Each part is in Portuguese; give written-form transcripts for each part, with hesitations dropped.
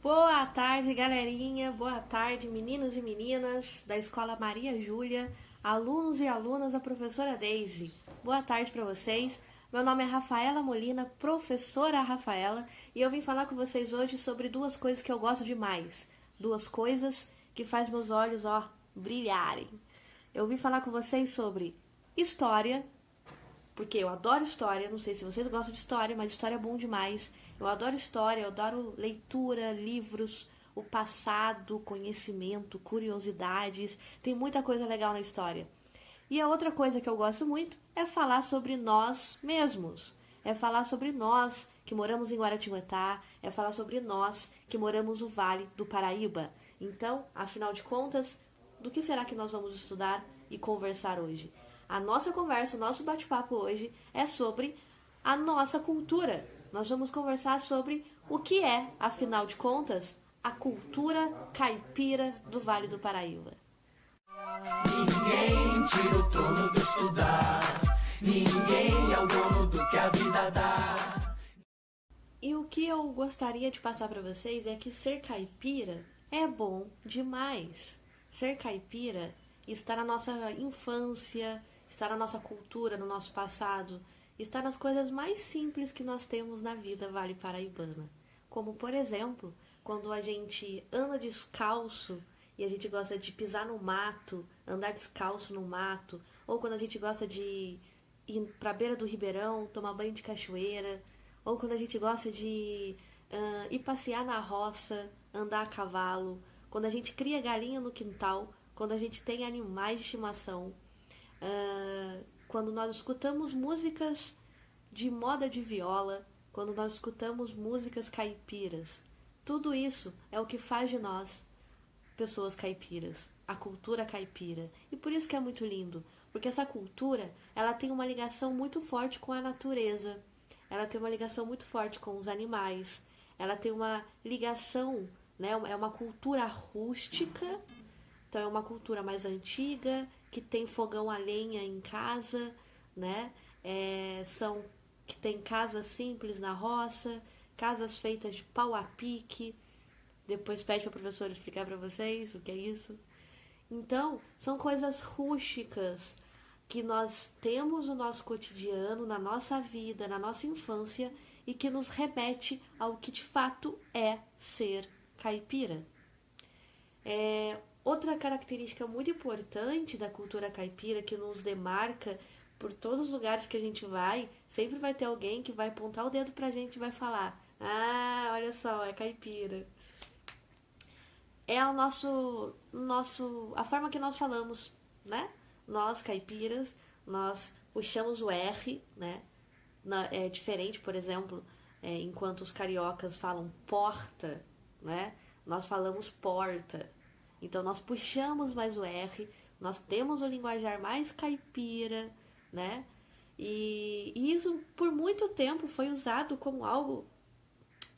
Boa tarde, galerinha. Boa tarde, meninos e meninas da Escola Maria Júlia, alunos e alunas da professora Daisy. Boa tarde para vocês. Meu nome é Rafaela Molina, professora Rafaela, e eu vim falar com vocês hoje sobre duas coisas que eu gosto demais. Duas coisas que faz meus olhos, brilharem. Eu vim falar com vocês sobre história, porque eu adoro história, não sei se vocês gostam de história, mas história é bom demais. Eu adoro história, eu adoro leitura, livros, o passado, conhecimento, curiosidades. Tem muita coisa legal na história. E a outra coisa que eu gosto muito é falar sobre nós mesmos. É falar sobre nós que moramos em Guaratinguetá, é falar sobre nós que moramos no Vale do Paraíba. Então, afinal de contas, do que será que nós vamos estudar e conversar hoje? A nossa conversa, o nosso bate-papo hoje é sobre a nossa cultura. Nós vamos conversar sobre o que é, afinal de contas, a cultura caipira do Vale do Paraíba. Ninguém tira o trono do estudar. Ninguém é o dono do que a vida dá. E o que eu gostaria de passar para vocês é que ser caipira é bom demais. Ser caipira está na nossa infância, está na nossa cultura, no nosso passado, está nas coisas mais simples que nós temos na vida vale paraibana. Como, por exemplo, quando a gente anda descalço e a gente gosta de pisar no mato, andar descalço no mato, ou quando a gente gosta de ir para a beira do ribeirão, tomar banho de cachoeira, ou quando a gente gosta de ir passear na roça, andar a cavalo, quando a gente cria galinha no quintal, quando a gente tem animais de estimação, quando nós escutamos músicas de moda de viola, quando nós escutamos músicas caipiras. Tudo isso é o que faz de nós pessoas caipiras, a cultura caipira. E por isso que é muito lindo, porque essa cultura, ela tem uma ligação muito forte com a natureza, ela tem uma ligação muito forte com os animais, ela tem uma ligação, né, é uma cultura rústica, então é uma cultura mais antiga, que tem fogão a lenha em casa, né? São que tem casas simples na roça, casas feitas de pau a pique. Depois pede para o professor explicar para vocês o que é isso. Então, são coisas rústicas que nós temos no nosso cotidiano, na nossa vida, na nossa infância e que nos remete ao que de fato é ser caipira. Outra característica muito importante da cultura caipira que nos demarca por todos os lugares que a gente vai, sempre vai ter alguém que vai apontar o dedo pra gente e vai falar: "Ah, olha só, é caipira". É a forma que nós falamos, né? Nós caipiras, nós puxamos o R, né? É diferente, por exemplo, enquanto os cariocas falam porta, né? Nós falamos porta. Então nós puxamos mais o R, nós temos o linguajar mais caipira, né? E isso por muito tempo foi usado como algo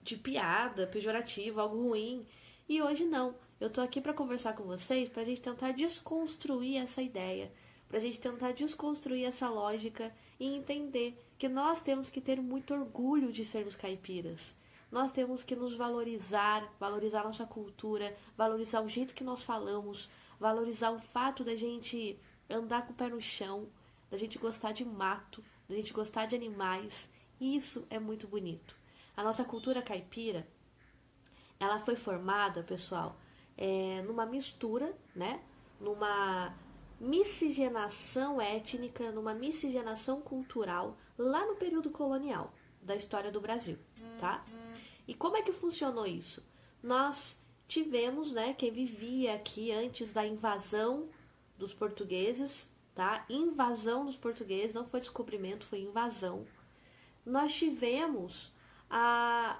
de piada, pejorativo, algo ruim. E hoje não. Eu tô aqui para conversar com vocês, pra gente tentar desconstruir essa ideia, pra gente tentar desconstruir essa lógica e entender que nós temos que ter muito orgulho de sermos caipiras. Nós temos que nos valorizar, valorizar nossa cultura, valorizar o jeito que nós falamos, valorizar o fato da gente andar com o pé no chão, da gente gostar de mato, da gente gostar de animais. E isso é muito bonito. A nossa cultura caipira, ela foi formada, pessoal, numa mistura, né? Numa miscigenação étnica, numa miscigenação cultural lá no período colonial da história do Brasil, tá? E como é que funcionou isso? Nós tivemos, né, quem vivia aqui antes da invasão dos portugueses, tá? Invasão dos portugueses, não foi descobrimento, foi invasão. Nós tínhamos a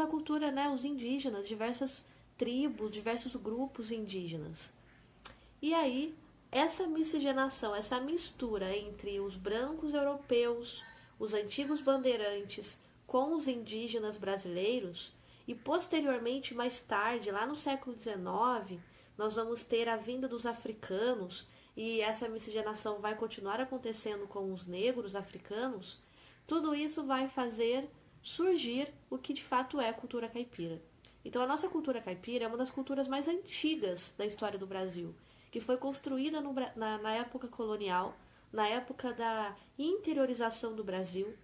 cultura, né, os indígenas, diversas tribos, diversos grupos indígenas. E aí, essa miscigenação, essa mistura entre os brancos europeus, os antigos bandeirantes, com os indígenas brasileiros, e posteriormente, mais tarde, lá no século XIX, nós vamos ter a vinda dos africanos, e essa miscigenação vai continuar acontecendo com os negros africanos. Tudo isso vai fazer surgir o que de fato é a cultura caipira. Então a nossa cultura caipira é uma das culturas mais antigas da história do Brasil, que foi construída na época colonial, na época da interiorização do Brasil,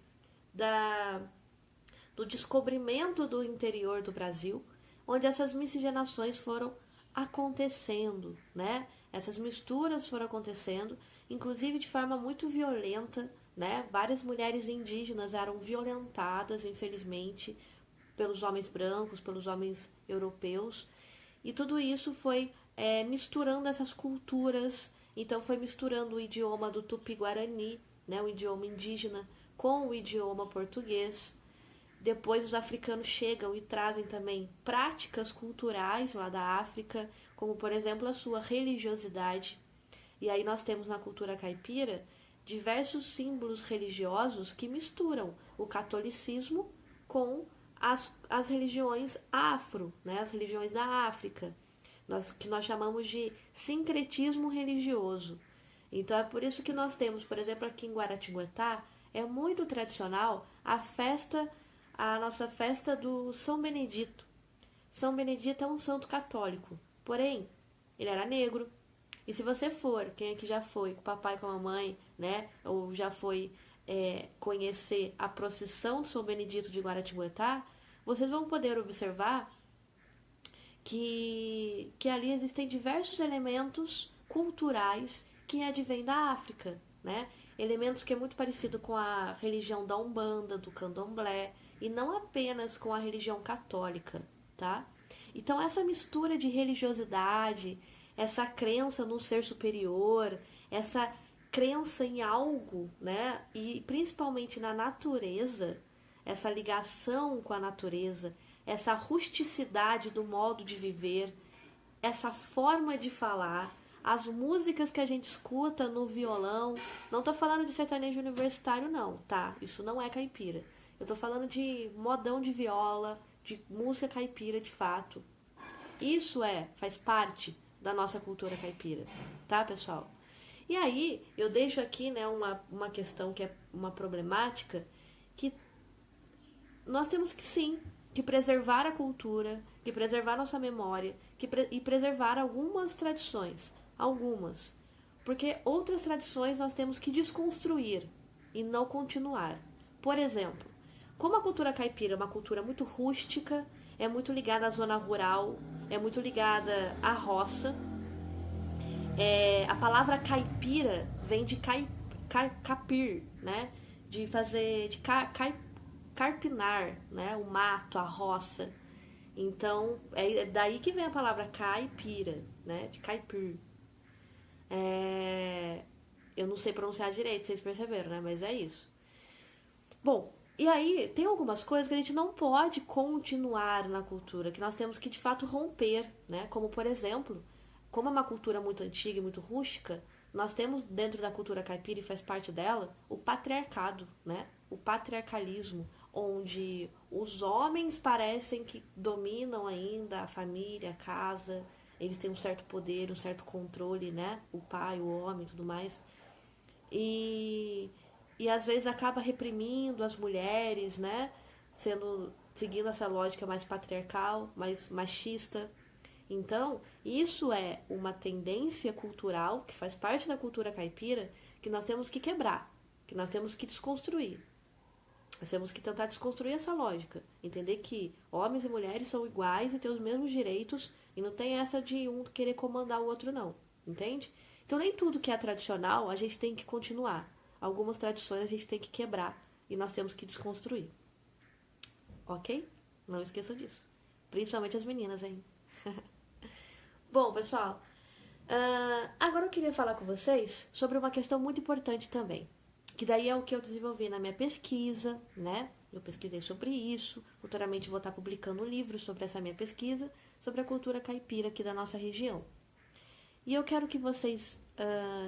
do descobrimento do interior do Brasil, onde essas miscigenações foram acontecendo, né? Essas misturas foram acontecendo, inclusive de forma muito violenta, né? Várias mulheres indígenas eram violentadas, infelizmente, pelos homens brancos, pelos homens europeus, e tudo isso foi misturando essas culturas. Então foi misturando o idioma do Tupi-Guarani, né? O idioma indígena, com o idioma português. Depois os africanos chegam e trazem também práticas culturais lá da África, como por exemplo a sua religiosidade. E aí nós temos na cultura caipira diversos símbolos religiosos que misturam o catolicismo com as religiões afro, né? As religiões da África, que nós chamamos de sincretismo religioso. Então é por isso que nós temos, por exemplo, aqui em Guaratinguetá, é muito tradicional a nossa festa do São Benedito. São Benedito é um santo católico, porém, ele era negro. E se você for, quem aqui já foi com o papai e com a mamãe, né, ou já foi conhecer a procissão do São Benedito de Guaratinguetá, vocês vão poder observar que ali existem diversos elementos culturais que advêm da África, né? Elementos que é muito parecido com a religião da Umbanda, do Candomblé, e não apenas com a religião católica, tá? Então essa mistura de religiosidade, essa crença no ser superior, essa crença em algo, né? E principalmente na natureza, essa ligação com a natureza, essa rusticidade do modo de viver, essa forma de falar, as músicas que a gente escuta no violão. Não tô falando de sertanejo universitário não, tá? Isso não é caipira. Eu tô falando de modão de viola, de música caipira de fato. Isso faz parte da nossa cultura caipira, tá, pessoal? E aí, eu deixo aqui, né, uma questão que é uma problemática, que nós temos que sim, que preservar a cultura, que preservar nossa memória, e preservar algumas tradições, algumas. Porque outras tradições nós temos que desconstruir e não continuar. Por exemplo, como a cultura caipira é uma cultura muito rústica, é muito ligada à zona rural, é muito ligada à roça. A palavra caipira vem de capir, né? De fazer, de carpinar, né? O mato, a roça. Então, é daí que vem a palavra caipira, né? De caipir. Eu não sei pronunciar direito, vocês perceberam, né? Mas é isso. Bom, e aí tem algumas coisas que a gente não pode continuar na cultura, que nós temos que de fato romper, né? Como por exemplo, como é uma cultura muito antiga e muito rústica, nós temos dentro da cultura caipira, e faz parte dela, o patriarcado, né? O patriarcalismo, onde os homens parecem que dominam ainda a família, a casa, eles têm um certo poder, um certo controle, né? O pai, o homem e tudo mais. E às vezes acaba reprimindo as mulheres, né? Seguindo essa lógica mais patriarcal, mais machista. Então, isso é uma tendência cultural que faz parte da cultura caipira que nós temos que quebrar, que nós temos que desconstruir. Nós temos que tentar desconstruir essa lógica. Entender que homens e mulheres são iguais e têm os mesmos direitos e não tem essa de um querer comandar o outro, não. Entende? Então, nem tudo que é tradicional a gente tem que continuar. Algumas tradições a gente tem que quebrar e nós temos que desconstruir. Ok? Não esqueçam disso. Principalmente as meninas, hein? Bom, pessoal, agora eu queria falar com vocês sobre uma questão muito importante também, que daí é o que eu desenvolvi na minha pesquisa, né? Eu pesquisei sobre isso, futuramente vou estar publicando um livro sobre essa minha pesquisa, sobre a cultura caipira aqui da nossa região. E eu quero que vocês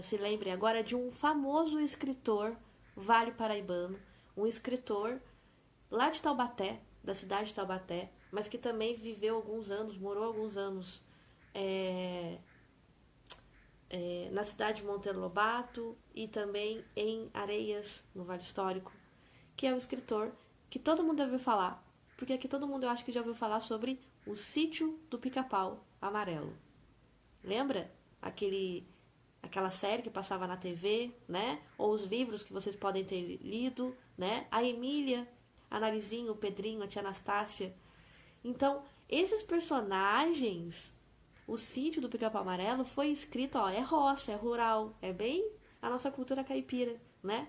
se lembrem agora de um famoso escritor vale paraibano, um escritor lá de Taubaté, da cidade de Taubaté, mas que também viveu alguns anos, morou alguns anos na cidade de Monteiro Lobato e também em Areias, no Vale Histórico, que é um escritor que todo mundo ouviu falar, porque aqui todo mundo eu acho que já ouviu falar sobre o Sítio do Pica-Pau Amarelo. Lembra? Aquela série que passava na TV, né? Ou os livros que vocês podem ter lido, né? A Emília, a Narizinho, o Pedrinho, a tia Anastácia. Então, esses personagens, o Sítio do Pica-Pau Amarelo foi escrito, é roça, é rural, é bem a nossa cultura caipira, né?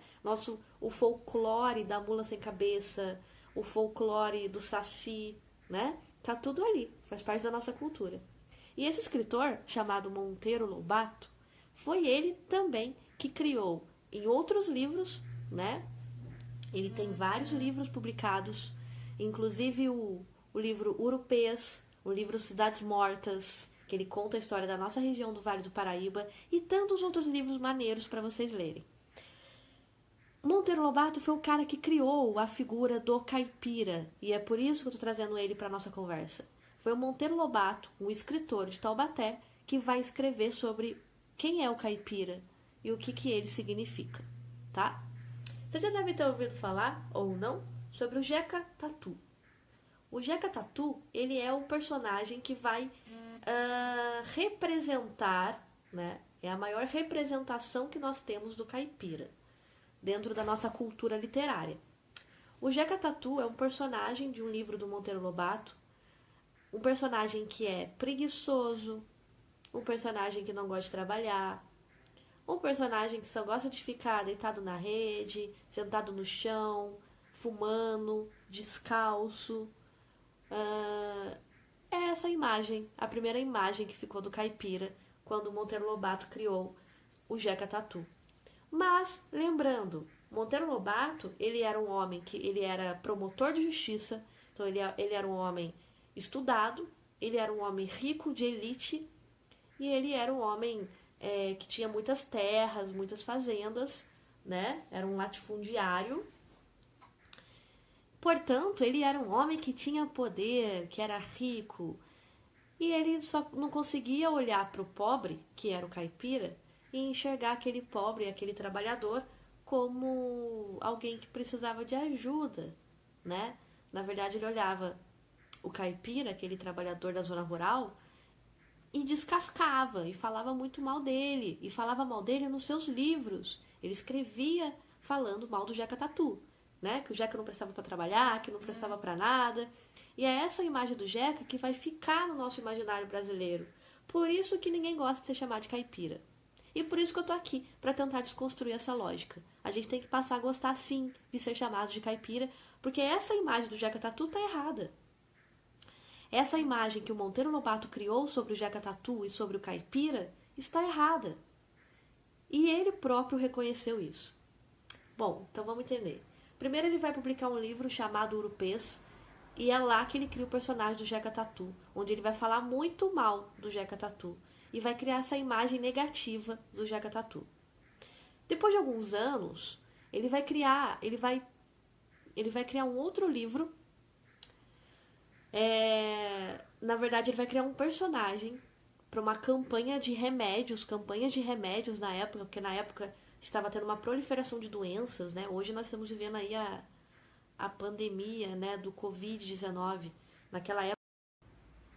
O folclore da mula sem cabeça, o folclore do saci, né? Tá tudo ali, faz parte da nossa cultura. E esse escritor, chamado Monteiro Lobato, foi ele também que criou em outros livros, né? Ele tem vários livros publicados, inclusive o livro Urupês, o livro Cidades Mortas, que ele conta a história da nossa região do Vale do Paraíba, e tantos outros livros maneiros para vocês lerem. Monteiro Lobato foi o cara que criou a figura do caipira, e é por isso que eu estou trazendo ele para a nossa conversa. Foi o Monteiro Lobato, um escritor de Taubaté, que vai escrever sobre quem é o caipira e o que ele significa, tá? Você já deve ter ouvido falar, ou não, sobre o Jeca Tatu. O Jeca Tatu, ele é o personagem que vai representar, né? É a maior representação que nós temos do caipira, dentro da nossa cultura literária. O Jeca Tatu é um personagem de um livro do Monteiro Lobato, um personagem que é preguiçoso, um personagem que não gosta de trabalhar, um personagem que só gosta de ficar deitado na rede, sentado no chão, fumando, descalço. É essa imagem, a primeira imagem que ficou do caipira quando o Monteiro Lobato criou o Jeca Tatu. Mas, lembrando, Monteiro Lobato, ele era um homem que ele era promotor de justiça, então ele era um homem estudado, ele era um homem rico de elite e ele era um homem que tinha muitas terras, muitas fazendas, né? Era um latifundiário. Portanto, ele era um homem que tinha poder, que era rico, e ele só não conseguia olhar para o pobre, que era o caipira, e enxergar aquele pobre, aquele trabalhador, como alguém que precisava de ajuda, né? Na verdade, ele olhava o caipira, aquele trabalhador da zona rural, e descascava, e falava muito mal dele, e falava mal dele nos seus livros. Ele escrevia falando mal do Jeca Tatu, né? Que o Jeca não prestava para trabalhar, que não prestava para nada. E é essa imagem do Jeca que vai ficar no nosso imaginário brasileiro. Por isso que ninguém gosta de ser chamado de caipira. E por isso que eu tô aqui, para tentar desconstruir essa lógica. A gente tem que passar a gostar, sim, de ser chamado de caipira, porque essa imagem do Jeca Tatu tá errada. Essa imagem que o Monteiro Lobato criou sobre o Jeca Tatu e sobre o caipira está errada. E ele próprio reconheceu isso. Bom, então vamos entender. Primeiro ele vai publicar um livro chamado Urupês, e é lá que ele cria o personagem do Jeca Tatu, onde ele vai falar muito mal do Jeca Tatu e vai criar essa imagem negativa do Jeca Tatu. Depois de alguns anos, ele vai criar um outro livro. Na verdade, ele vai criar um personagem para uma campanhas de remédios na época, porque na época estava tendo uma proliferação de doenças, né? Hoje nós estamos vivendo aí a pandemia, né, do Covid-19. Naquela época.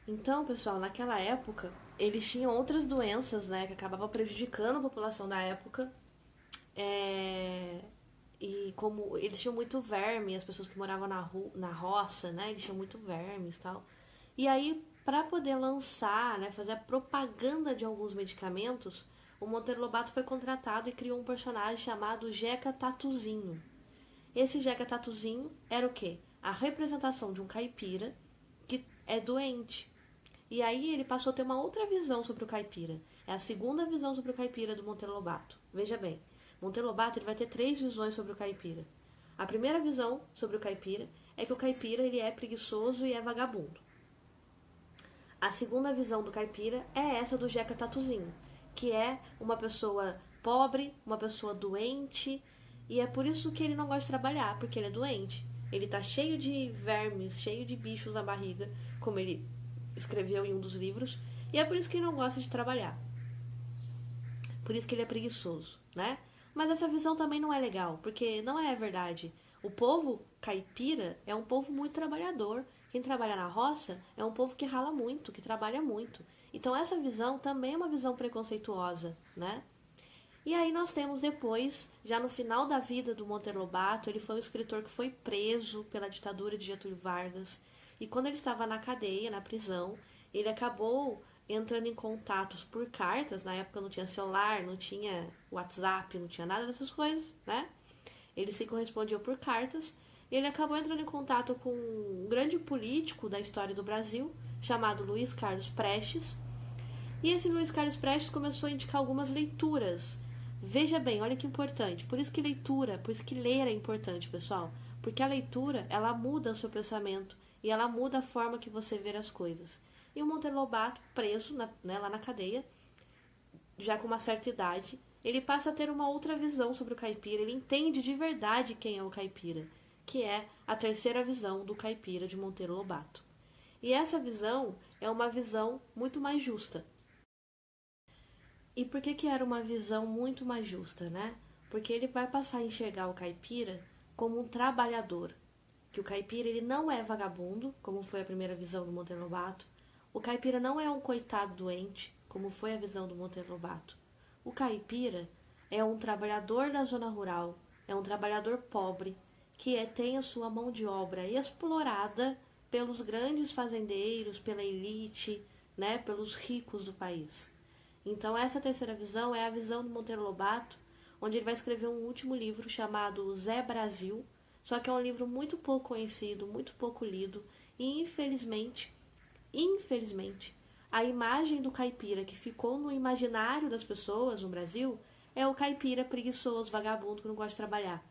Então, pessoal, naquela época, eles tinham outras doenças, né, que acabavam prejudicando a população da época. E como eles tinham muito verme, as pessoas que moravam na roça, né, eles tinham muito vermes e tal. E aí, para poder lançar, né, fazer a propaganda de alguns medicamentos, o Monteiro Lobato foi contratado e criou um personagem chamado Jeca Tatuzinho. Esse Jeca Tatuzinho era o quê? A representação de um caipira que é doente. E aí ele passou a ter uma outra visão sobre o caipira. É a segunda visão sobre o caipira do Monteiro Lobato. Veja bem, Monteiro Lobato ele vai ter 3 visões sobre o caipira. A primeira visão sobre o caipira é que o caipira ele é preguiçoso e é vagabundo. A segunda visão do caipira é essa do Jeca Tatuzinho, que é uma pessoa pobre, uma pessoa doente, e é por isso que ele não gosta de trabalhar, porque ele é doente. Ele tá cheio de vermes, cheio de bichos na barriga, como ele escreveu em um dos livros, e é por isso que ele não gosta de trabalhar. Por isso que ele é preguiçoso, né? Mas essa visão também não é legal, porque não é verdade. O povo caipira é um povo muito trabalhador. Quem trabalha na roça é um povo que rala muito, que trabalha muito. Então essa visão também é uma visão preconceituosa, né? E aí nós temos depois, já no final da vida do Monteiro Lobato, ele foi um escritor que foi preso pela ditadura de Getúlio Vargas. E quando ele estava na cadeia, na prisão, ele acabou entrando em contatos por cartas. Na época não tinha celular, não tinha WhatsApp, não tinha nada dessas coisas, né? Eles se correspondiam por cartas. E ele acabou entrando em contato com um grande político da história do Brasil, chamado Luiz Carlos Prestes. E esse Luiz Carlos Prestes começou a indicar algumas leituras. Veja bem, olha que importante. Por isso que leitura, por isso que ler é importante, pessoal. Porque a leitura, ela muda o seu pensamento e ela muda a forma que você vê as coisas. E o Monteiro Lobato, preso lá na cadeia, já com uma certa idade, ele passa a ter uma outra visão sobre o caipira. Ele entende de verdade quem é o caipira, que é a terceira visão do caipira de Monteiro Lobato. E essa visão é uma visão muito mais justa. E por que era uma visão muito mais justa, né? Porque ele vai passar a enxergar o caipira como um trabalhador. Que o caipira ele não é vagabundo, como foi a primeira visão do Monteiro Lobato. O caipira não é um coitado doente, como foi a visão do Monteiro Lobato. O caipira é um trabalhador da zona rural, é um trabalhador pobre, que tem a sua mão de obra explorada pelos grandes fazendeiros, pela elite, né, pelos ricos do país. Então essa terceira visão é a visão do Monteiro Lobato, onde ele vai escrever um último livro chamado Zé Brasil, só que é um livro muito pouco conhecido, muito pouco lido, e infelizmente, a imagem do caipira que ficou no imaginário das pessoas no Brasil é o caipira preguiçoso, vagabundo, que não gosta de trabalhar.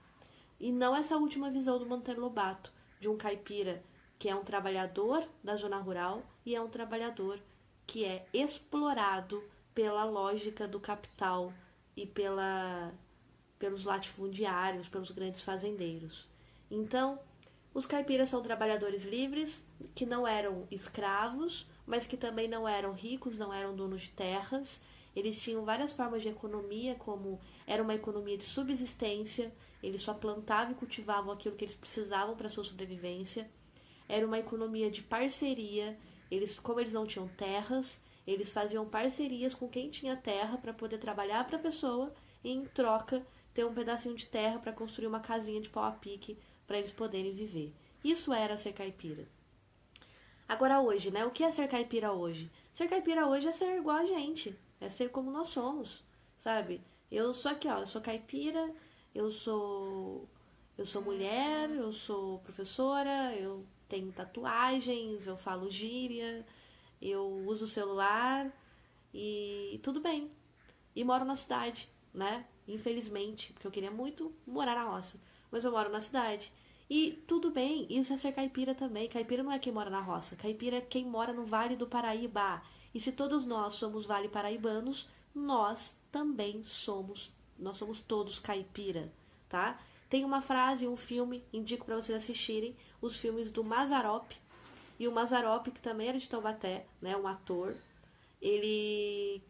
E não essa última visão do Monteiro Lobato, de um caipira que é um trabalhador da zona rural e é um trabalhador que é explorado pela lógica do capital e pelos latifundiários, pelos grandes fazendeiros. Então, os caipiras são trabalhadores livres, que não eram escravos, mas que também não eram ricos, não eram donos de terras. Eles tinham várias formas de economia, como era uma economia de subsistência, eles só plantavam e cultivavam aquilo que eles precisavam para a sua sobrevivência. Era uma economia de parceria, como eles não tinham terras, eles faziam parcerias com quem tinha terra para poder trabalhar para a pessoa e, em troca, ter um pedacinho de terra para construir uma casinha de pau a pique para eles poderem viver. Isso era ser caipira. Agora hoje, né? O que é ser caipira hoje? Ser caipira hoje é ser igual a gente. É ser como nós somos, sabe? Eu sou aqui, ó. Eu sou caipira, eu sou mulher, eu sou professora, eu tenho tatuagens, eu falo gíria, eu uso o celular e tudo bem. E moro na cidade, né? Infelizmente, porque eu queria muito morar na roça. Mas eu moro na cidade. E tudo bem, isso é ser caipira também. Caipira não é quem mora na roça. Caipira é quem mora no Vale do Paraíba. E se todos nós somos vale paraibanos, nós também somos. Nós somos todos caipira, tá? Tem uma frase, um filme, indico para vocês assistirem, os filmes do Mazzaropi. E o Mazzaropi, que também era de Taubaté, né, um ator, ele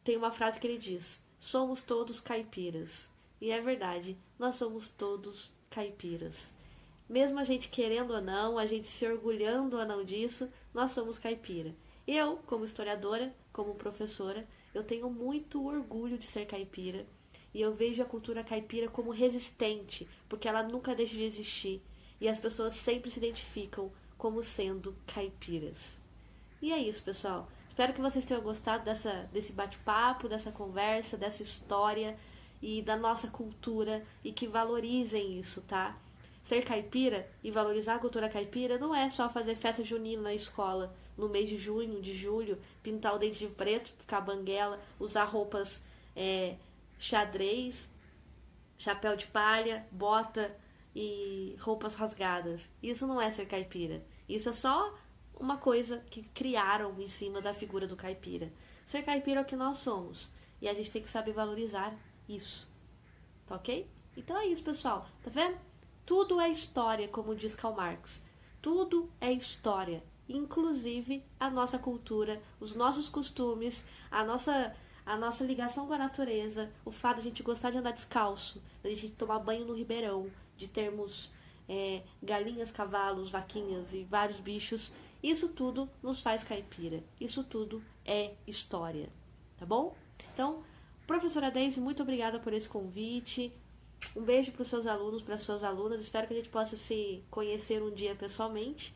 tem uma frase que ele diz: somos todos caipiras. E é verdade, nós somos todos caipiras. Mesmo a gente querendo ou não, a gente se orgulhando ou não disso, nós somos caipira. Eu, como historiadora, como professora, eu tenho muito orgulho de ser caipira. E eu vejo a cultura caipira como resistente, porque ela nunca deixa de existir. E as pessoas sempre se identificam como sendo caipiras. E é isso, pessoal. Espero que vocês tenham gostado desse bate-papo, dessa conversa, dessa história e da nossa cultura e que valorizem isso, tá? Ser caipira e valorizar a cultura caipira não é só fazer festa junina na escola no mês de junho, de julho, pintar o dente de preto, ficar banguela, usar roupas xadrez, chapéu de palha, bota e roupas rasgadas. Isso não é ser caipira. Isso é só uma coisa que criaram em cima da figura do caipira. Ser caipira é o que nós somos. E a gente tem que saber valorizar isso. Tá ok? Então é isso, pessoal. Tá vendo? Tudo é história, como diz Karl Marx. Tudo é história. Inclusive a nossa cultura, os nossos costumes, a nossa ligação com a natureza, o fato de a gente gostar de andar descalço, de a gente tomar banho no ribeirão, de termos galinhas, cavalos, vaquinhas e vários bichos. Isso tudo nos faz caipira. Isso tudo é história, tá bom? Então, professora Deise, muito obrigada por esse convite. Um beijo para os seus alunos, para as suas alunas. Espero que a gente possa se conhecer um dia pessoalmente.